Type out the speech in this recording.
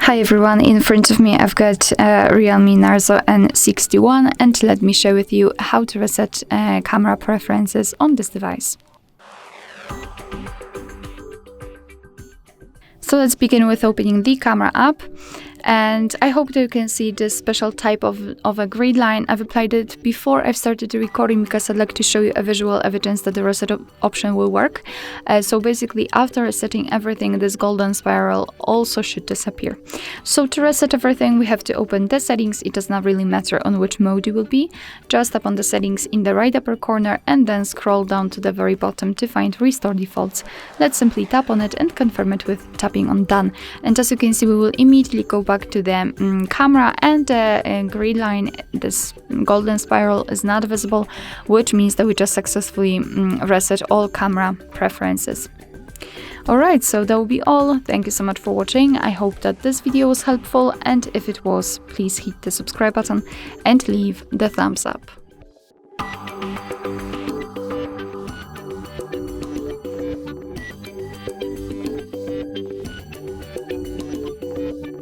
Hi everyone, in front of me I've got Realme Narzo N61 and let me share with you how to reset camera preferences on this device. So let's begin with opening the camera app, and I hope that you can see this special type of a grid line. I've applied it before I've started the recording because I'd like to show you a visual evidence that the reset option will work. So basically after resetting everything, this golden spiral also should disappear. So to reset everything, we have to open the settings. It does not really matter on which mode you will be. Just tap on the settings in the right upper corner and then scroll down to the very bottom to find restore defaults. Let's simply tap on it and confirm it with tapping on done. And as you can see, we will immediately go back to the camera, and the grid line, this golden spiral, is not visible, which means that we just successfully reset all camera preferences. Alright, so that will be all. Thank you so much for watching. I hope that this video was helpful, and if it was, please hit the subscribe button and leave the thumbs up.